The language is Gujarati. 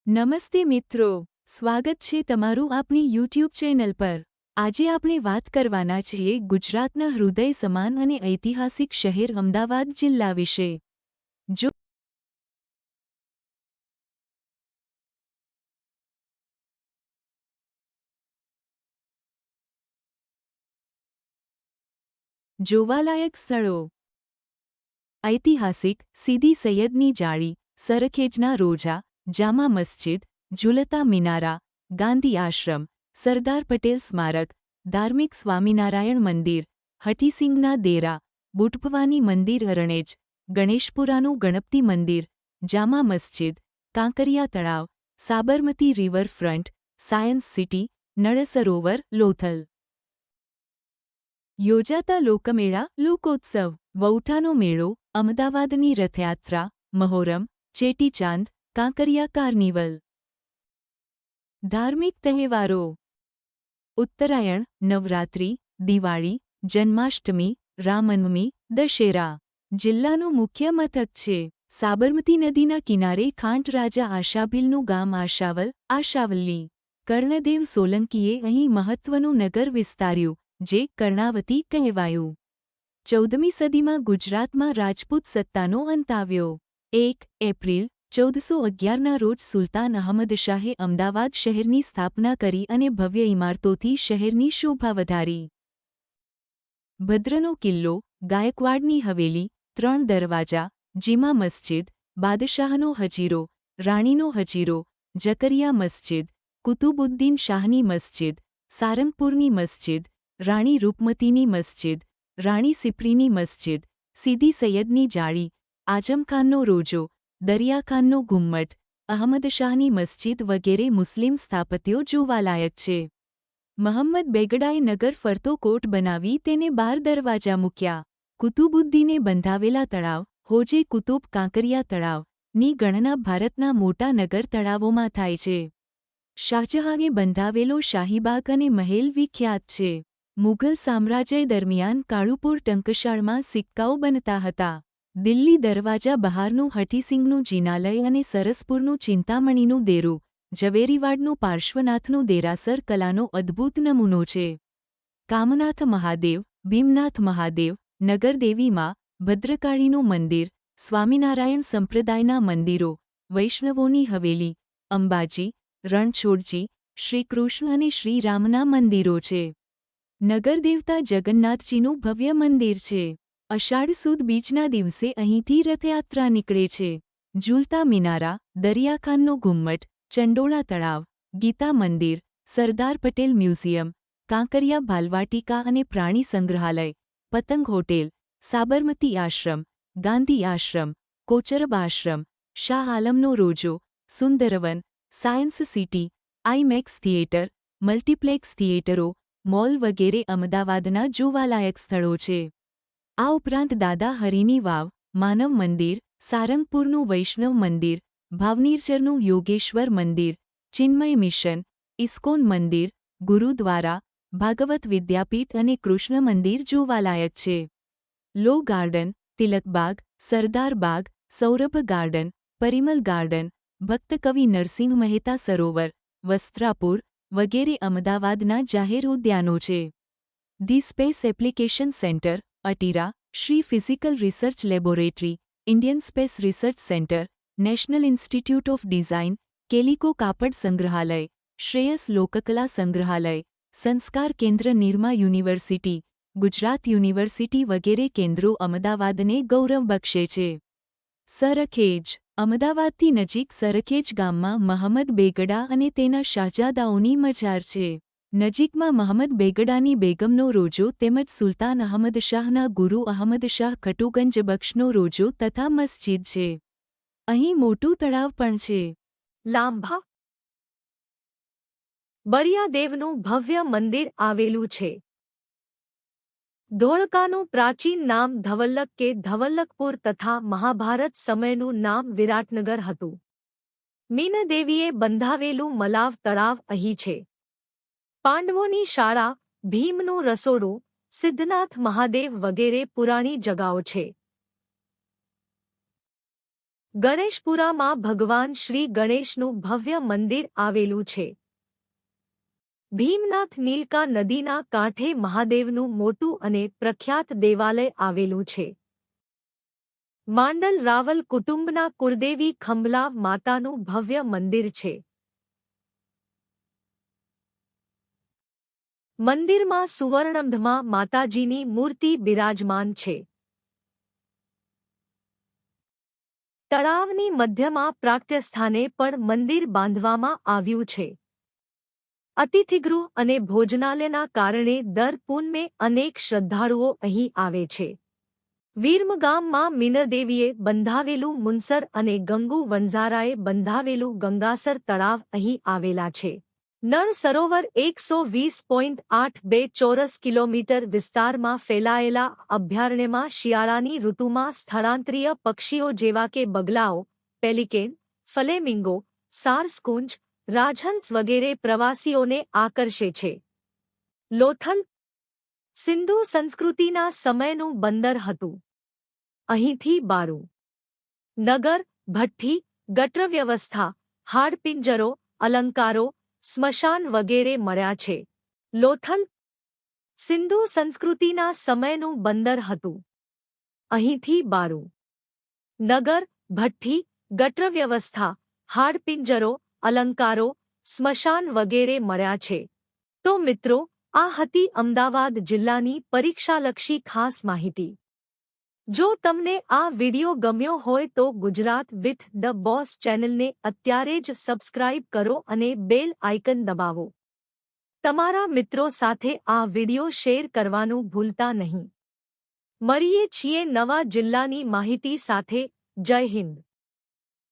નમસ્તે મિત્રો, સ્વાગત છે તમારું આપણી યુટ્યુબ ચેનલ પર। આજે આપણે વાત કરવાના છીએ ગુજરાતના હૃદય સમાન અને ઐતિહાસિક શહેર અમદાવાદ જિલ્લા વિશે। જો જોવાલાયક સ્થળો। ઐતિહાસિક સીદી સૈયદની જાળી, સરખેજના રોજા, જામા મસ્જિદ, ઝુલતા મિનારા, ગાંધી આશ્રમ, સરદાર પટેલ સ્મારક, ધાર્મિક સ્વામિનારાયણ મંદિર, હઠીસિંગના દેરા, બુટભવાની મંદિર અરણેજ, ગણેશપુરાનું ગણપતિ મંદિર, જામા મસ્જિદ, કાંકરિયા તળાવ, Sabarmati riverfront, science city, Nal Sarovar, Lothal. યોજાતા લોકમેળા, લોકોત્સવ, વૌઠાનો મેળો, અમદાવાદની રથયાત્રા, મહોરમ, ચેટીચાંદ, કાંકરિયા કાર્નિવલ। ધાર્મિક તહેવારો। ઉત્તરાયણ, નવરાત્રિ, દિવાળી, જન્માષ્ટમી, રામનવમી, દશેરા। જિલ્લાનું મુખ્ય મથક છે સાબરમતી નદીના કિનારે ખાંટ રાજા આશાભીલનું ગામ આશાવલ, આશાવલ્લી। કર્ણદેવ સોલંકીએ અહીં મહત્વનું નગર વિસ્તાર્યું, જે કર્ણાવતી કહેવાયું। 14મી સદીમાં ગુજરાતમાં રાજપૂત સત્તાનો અંત આવ્યો। 1 એપ્રિલ 1411ના રોજ સુલતાન અહમદ શાહે અમદાવાદ શહેરની સ્થાપના કરી અને ભવ્ય ઇમારતોથી શહેરની શોભા વધારી। ભદ્રનો કિલ્લો, ગાયકવાડની હવેલી, 3 દરવાજા, જીમા મસ્જિદ, બાદશાહનો હજીરો, રાણીનો હજીરો, જકરિયા મસ્જિદ, કુતુબુદ્દીન શાહની મસ્જિદ, સારંગપુરની મસ્જિદ, રાણી રૂપમતીની મસ્જિદ, રાણી સિપ્રીની મસ્જિદ, સીદી સૈયદની જાળી, આઝમખાનનો રોજો, દરિયાખાનનો ગુમ્મટ, અહમદશાહની મસ્જિદ વગેરે મુસ્લિમ સ્થાપત્યો જોવાલાયક છે। મહમ્મદ બેગડાએ નગર ફરતો કોટ બનાવી તેને 12 દરવાજા મૂક્યા। કુતુબુદ્દીને બંધાવેલા તળાવ, હોજે કુતુબ કાંકરિયા તળાવ, ની ગણના ભારતના મોટા નગર તળાવોમાં થાય છે। શાહજહાંએ બંધાવેલો શાહીબાગ અને મહેલ વિખ્યાત છે। મુઘલ સામ્રાજ્ય દરમિયાન કાળુપુર ટંકશાળમાં સિક્કાઓ બનતા હતા। દિલ્હી દરવાજા બહારનું હઠીસિંગનું જિનાલય અને સરસપુરનું ચિંતામણીનું દેરું, ઝવેરીવાડનું પાર્શ્વનાથનું દેરાસર કલાનો અદ્ભુત નમૂનો છે। કામનાથ મહાદેવ, ભીમનાથ મહાદેવ, નગરદેવીમાં, ભદ્રકાળીનું મંદિર, સ્વામિનારાયણ સંપ્રદાયના મંદિરો, વૈષ્ણવોની હવેલી, અંબાજી, રણછોડજી, શ્રીકૃષ્ણ અને શ્રીરામના મંદિરો છે। નગરદેવતા જગન્નાથજીનું ભવ્ય મંદિર છે। અષાઢ સુદ બીજના દિવસે અહીંથી રથયાત્રા નીકળે છે। ઝૂલતા મિનારા, દરિયાખાનનો ગુમ્મટ, ચંડોળા તળાવ, ગીતા મંદિર, સરદાર પટેલ મ્યુઝિયમ, કાંકરિયા બાલવાટિકા અને પ્રાણી સંગ્રહાલય, પતંગ હોટેલ, સાબરમતી આશ્રમ, ગાંધી આશ્રમ, કોચરબ આશ્રમ, શાહ આલમનો રોજો, Sundarvan, science city, IMAX theatre, multiplex થિયેટરો, મોલ વગેરે અમદાવાદના જોવાલાયક સ્થળો છે। આ ઉપરાંત દાદા હરીની વાવ, માનવ મંદિર, સારંગપુરનું વૈષ્ણવ મંદિર, ભાવનીરચરનું યોગેશ્વર મંદિર, ચિન્મય મિશન, ઇસ્કોન મંદિર, ગુરુદ્વારા, ભાગવત વિદ્યાપીઠ અને કૃષ્ણ મંદિર જોવાલાયક છે। લો ગાર્ડન, તિલકબાગ, સરદાર બાગ, સૌરભ ગાર્ડન, પરિમલ ગાર્ડન, ભક્ત કવિ નરસિંહ મહેતા સરોવર, વસ્ત્રાપુર વગેરે અમદાવાદના જાહેર ઉદ્યાનો છે। The space application centre, ATIRA, Shri physical research laboratory, Indian space research centre, national institute of design, calico કાપડ સંગ્રહાલય, શ્રેયસ લોકકલા સંગ્રહાલય, સંસ્કાર કેન્દ્ર નિરમા યુનિવર્સિટી, ગુજરાત યુનિવર્સિટી વગેરે કેન્દ્રો અમદાવાદને ગૌરવ બક્ષે છે। સરખેજ, અમદાવાદથી નજીક સરખેજ ગામમાં મહમ્મદ બેગડા અને તેના શાહજાદાઓની મજાર છે। નજીકમાં મહમ્મદ બેગડાની બેગમનો રોજો તેમજ સુલતાન અહમદ શાહના ગુરુ અહમદ શાહ ખટુગંજ બક્ષનો રોજો તથા મસ્જિદ છે। અહીં મોટું તળાવ પણ છે। લાંભા બળિયાદેવનું ભવ્ય મંદિર આવેલું છે। ધોળકાનું પ્રાચીન નામ ધવલ્લક કે ધવલ્લકપુર તથા મહાભારત સમયનું નામ વિરાટનગર હતું। મીનદેવીએ બંધાવેલું મલાવ તળાવ અહીં છે। પાંડવોની શાળા, ભીમનું રસોડું, સિદ્ધનાથ મહાદેવ વગેરે પુરાણી જગાઓ છે। ગણેશપુરામાં ભગવાન શ્રી ગણેશનું ભવ્ય મંદિર આવેલું છે. ભીમનાથ નીલકા નદીના કાંઠે મહાદેવનું મોટું અને પ્રખ્યાત દેવાલય આવેલું છે. માંડલ રાવલ કુટુંબના કુળદેવી ખંભલાવ માતાનું ભવ્ય મંદિર છે. મંદિરમાં સુવર્ણમઢમાં માતાજીની મૂર્તિ બિરાજમાન છે. તળાવની મધ્યમાં પ્રાગટ્યસ્થાને પણ મંદિર બાંધવામાં આવ્યું છે. અતિથિગૃહ અને ભોજનાલયના કારણે દર પૂનમે અનેક શ્રદ્ધાળુઓ અહીં આવે છે. વીરમગામમાં મીનળદેવીએ બંધાવેલું મુનસર અને ગંગુ વણઝારાએ બંધાવેલું ગંગાસર તળાવ અહીં આવેલા છે. નળ સરોવર 120.82 ચોરસ કિલોમીટર વિસ્તારમાં ફેલાયેલા અભયારણ્યમાં શિયાળાની ઋતુમાં સ્થળાંતરીય પક્ષીઓ જેવા કે બગલાઓ, પેલિકેન, ફલેમિંગો, સારસ્કુંજ, રાજહંસ વગેરે પ્રવાસીઓને આકર્ષે છે. લોથલ સિંધુ સંસ્કૃતિના સમયનું બંદર હતું. અહીંથી બારું, નગર, ભઠ્ઠી, ગટર વ્યવસ્થા, હાડપિંજરો, અલંકારો, સ્મશાન વગેરે મળ્યા છે. લોથલ સિંધુ સંસ્કૃતિના સમયનું બંદર હતું. અહીંથી બારું, નગર, ભઠ્ઠી, ગટર વ્યવસ્થા, હાડપિંજરો, અલંકારો, સ્મશાન વગેરે મળ્યા છે. તો મિત્રો, આ હતી અમદાવાદ જિલ્લાની પરીક્ષાલક્ષી ખાસ માહિતી. જો તમને આ વિડિયો ગમ્યો હોય તો ગુજરાત વિથ ધ બોસ ચેનલને અત્યારે જ સબસ્ક્રાઇબ કરો અને બેલ આઇકન દબાવો. તમારા મિત્રો સાથે આ વિડિયો શેર કરવાનું ભૂલતા નહીં. મળીએ છીએ નવા જિલ્લાની માહિતી સાથે. જય હિન્દ.